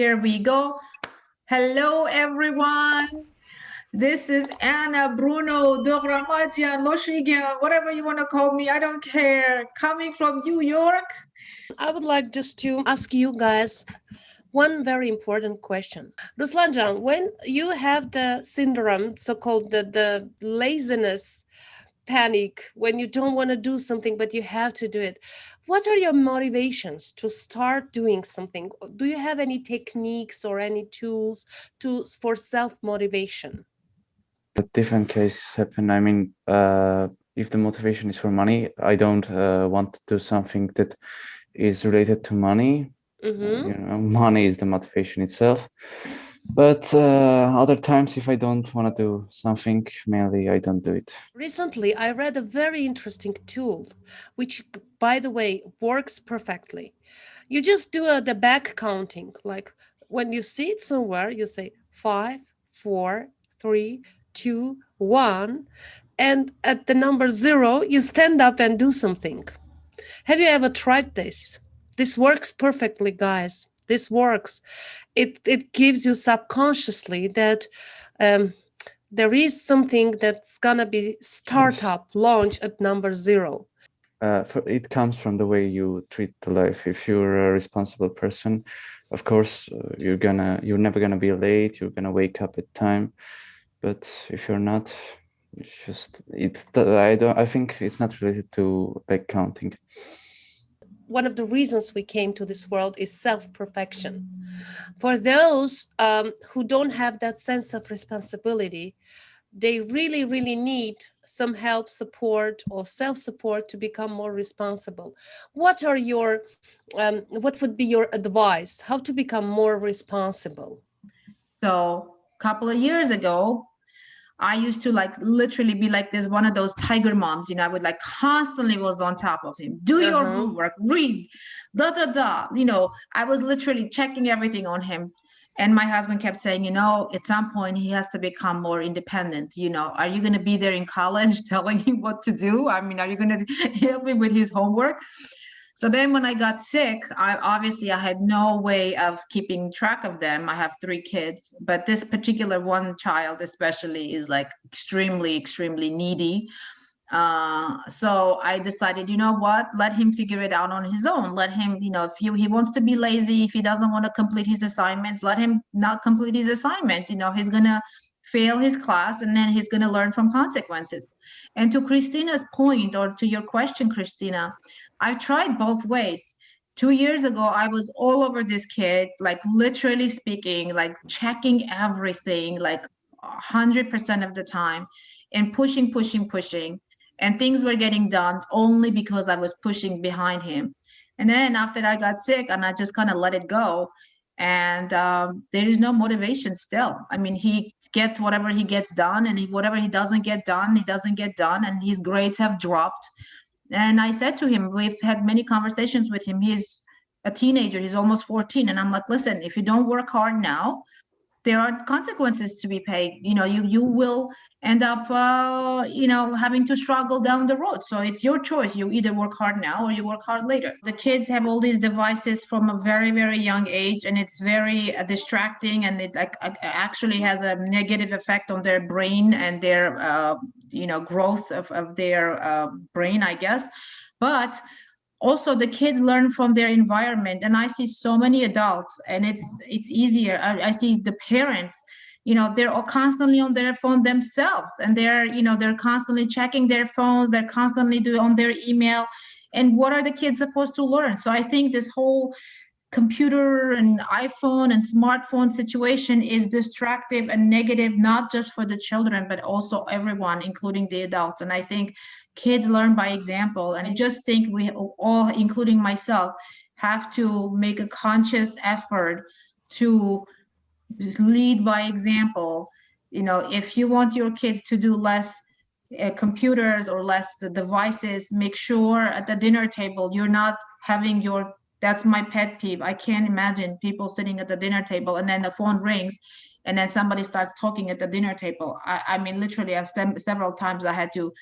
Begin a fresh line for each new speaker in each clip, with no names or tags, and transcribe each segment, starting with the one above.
Here we go. Hello, everyone. This is Anna, Bruno, Dogramadia, Loshigia, whatever you want to call me. I don't care. Coming from New York.
I would like just to ask you guys one very important question. Ruslanjan, when you have the syndrome, so-called the laziness panic, when you don't want to do something but you have to do it, what are your motivations to start doing something? Do you have any techniques or any tools for self-motivation?
The different cases happen. If the motivation is for money, I don't want to do something that is related to money. Money is the motivation itself. But other times, if I don't want to do something, mainly I don't do it.
Recently, I read a very interesting tool, which, by the way, works perfectly. You just do the back counting. Like when you see it somewhere, you say 5, 4, 3, 2, 1. And at the number 0, you stand up and do something. Have you ever tried this? This works perfectly, guys. This works. It gives you subconsciously that there is something that's gonna be startup launch at number 0.
It comes from the way you treat the life. If you're a responsible person, of course, you're never gonna be late. You're gonna wake up at time. But if you're not, I think it's not related to back counting.
One of the reasons we came to this world is self-perfection. For those who don't have that sense of responsibility, they really, really need some help, support, or self-support to become more responsible. What would be your advice? How to become more responsible?
So, a couple of years ago, I used to literally be like this one of those tiger moms, I would constantly was on top of him. Do your homework, read, da da da. I was literally checking everything on him. And my husband kept saying, at some point he has to become more independent. Are you going to be there in college telling him what to do? Are you going to help him with his homework? So then when I got sick, I had no way of keeping track of them. I have 3 kids, but this particular one child especially is extremely, extremely needy. So I decided, you know what, let him figure it out on his own. Let him, if he wants to be lazy, if he doesn't want to complete his assignments, let him not complete his assignments. He's going to fail his class and then he's going to learn from consequences. And to Christina's point, or to your question, Christina, I've tried both ways. 2 years ago, I was all over this kid, literally speaking, checking everything, 100% of the time, and pushing, pushing, pushing. And things were getting done only because I was pushing behind him. And then after I got sick, and I just kind of let it go. And there is no motivation still. He gets whatever he gets done, and whatever he doesn't get done, he doesn't get done, and his grades have dropped. And I said to him, we've had many conversations with him. He's a teenager, he's almost 14. And I'm like, listen, if you don't work hard now, there are consequences to be paid. You will end up having to struggle down the road. So it's your choice. You either work hard now or you work hard later. The kids have all these devices from a very, very young age, and it's very distracting, and it actually has a negative effect on their brain and their growth of their brain, I guess. But also the kids learn from their environment, and I see so many adults, and it's easier. I see the parents, they're all constantly on their phone themselves, and they're constantly checking their phones, they're constantly doing on their email. And what are the kids supposed to learn? So I think this whole computer and iPhone and smartphone situation is distractive and negative, not just for the children, but also everyone, including the adults. And I think kids learn by example. And I just think we all, including myself, have to make a conscious effort to lead by example. If you want your kids to do less computers or less devices, make sure at the dinner table you're not having your that's my pet peeve. I can't imagine people sitting at the dinner table and then the phone rings and then somebody starts talking at the dinner table. Literally, I've several times I had to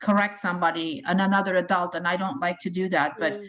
correct somebody and another adult, and I don't like to do that. But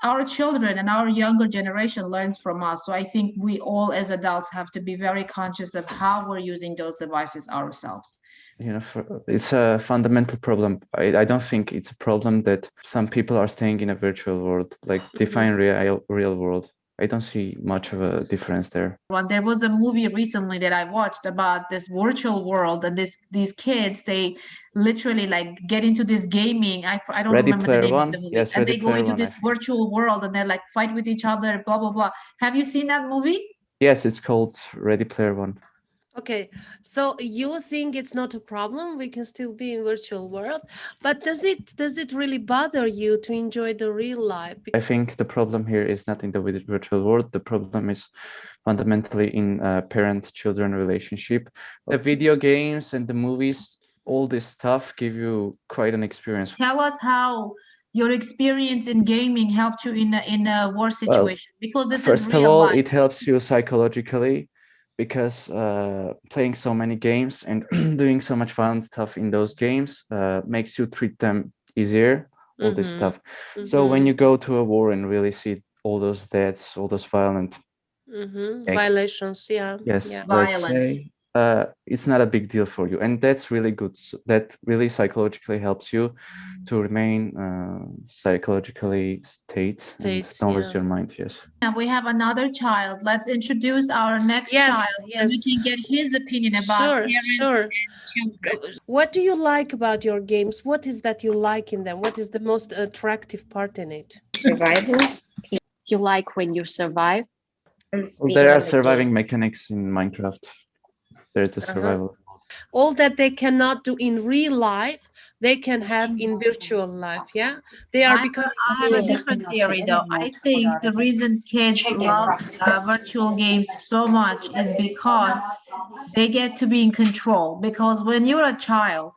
our children and our younger generation learns from us. So I think we all as adults have to be very conscious of how we're using those devices ourselves.
It's a fundamental problem. I don't think it's a problem that some people are staying in a virtual world, like define real world. I don't see much of a difference there.
Well, there was a movie recently that I watched about this virtual world, and these kids, they literally like get into this gaming. I don't
Ready
remember the
Player
name of
One?
the movie,
Yes,
and
Ready
they go
Player
into
One, I
this
think.
virtual world and they're like fight with each other, blah blah blah. Have you seen that movie?
Yes, it's called Ready Player One.
Okay, so you think it's not a problem? We can still be in virtual world, but does it really bother you to enjoy the real life?
I think the problem here is not in the virtual world. The problem is fundamentally in parent-children relationship. The video games and the movies, all this stuff give you quite an experience.
Tell us how your experience in gaming helped you in a war
Well,
situation, because this is
first of
real
all,
life.
it helps you psychologically because playing so many games and doing so much fun stuff in those games makes you treat them easier, all this stuff. So when you go to a war and really see all those deaths, all those violent acts,
Violations, yeah.
yes,
Yeah.
let's
Violence.
say it's not a big deal for you, and that's really good. That really psychologically helps you to remain psychologically and
State,
don't lose
yeah.
your mind. Yes.
And we have another child. Let's introduce our next
Yes,
child, and we
yes.
can get his opinion about
Sure,
parents
sure.
and children.
What do you like about your games? What is that you like in them? What is the most attractive part in it?
Survival. You like when you survive.
Well, there are surviving mechanics in Minecraft. There's the survival.
All that they cannot do in real life, they can have in virtual life. Yeah, they are becoming
I have a different theory, though. I think the reason kids love virtual games so much is because they get to be in control. Because when you're a child,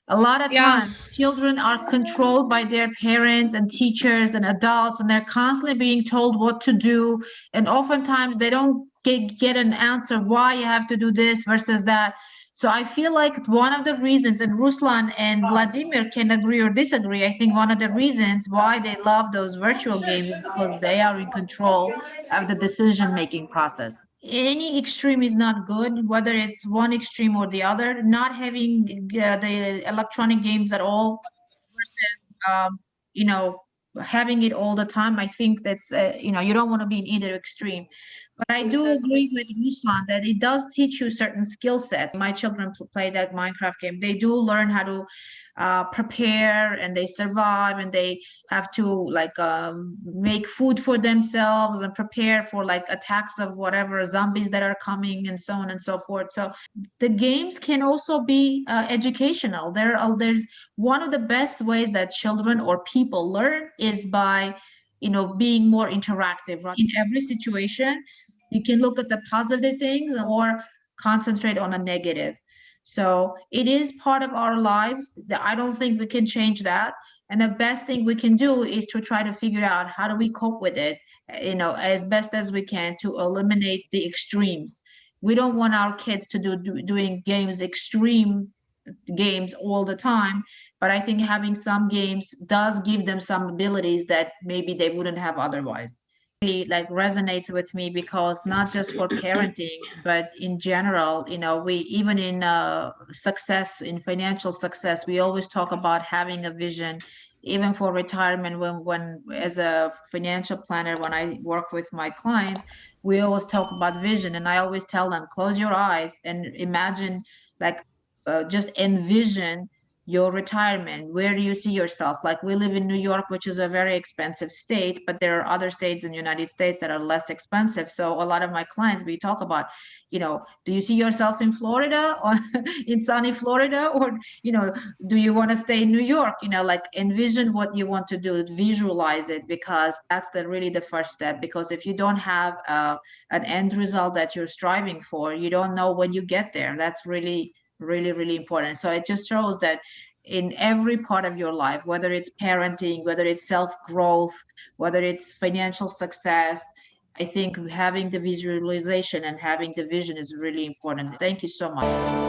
a lot of
yeah.
times children are controlled by their parents and teachers and adults, and they're constantly being told what to do. And oftentimes they don't get an answer why you have to do this versus that. So I feel like one of the reasons, and Ruslan and Vladimir can agree or disagree, I think one of the reasons why they love those virtual games is because they are in control of the decision-making process. Any extreme is not good, whether it's one extreme or the other. Not having the electronic games at all versus, you know, having it all the time. I think that's, you don't want to be in either extreme. But I do agree with Ruslan that it does teach you certain skill sets. My children play that Minecraft game. They do learn how to prepare, and they survive, and they have to like make food for themselves and prepare for like attacks of whatever zombies that are coming and so on and so forth. So the games can also be educational. There's one of the best ways that children or people learn is by being more interactive, right? In every situation you can look at the positive things or concentrate on a negative. So it is part of our lives that I don't think we can change that. And the best thing we can do is to try to figure out how do we cope with it, as best as we can to eliminate the extremes. We don't want our kids to doing games, extreme games all the time, but I think having some games does give them some abilities that maybe they wouldn't have otherwise. Really like resonates with me because not just for parenting, but in general, we even in success, in financial success, we always talk about having a vision. Even for retirement, when as a financial planner, when I work with my clients, we always talk about vision, and I always tell them, close your eyes and imagine, like, just envision your retirement. Where do you see yourself? Like, we live in New York, which is a very expensive state, but there are other states in the United States that are less expensive. So a lot of my clients, we talk about, do you see yourself in Florida or in sunny Florida, or, do you want to stay in New York? Like, envision what you want to do, visualize it, because that's really the first step. Because if you don't have an end result that you're striving for, you don't know when you get there. That's really, really, really important. So it just shows that in every part of your life, whether it's parenting, whether it's self-growth, whether it's financial success, I think having the visualization and having the vision is really important. Thank you so much.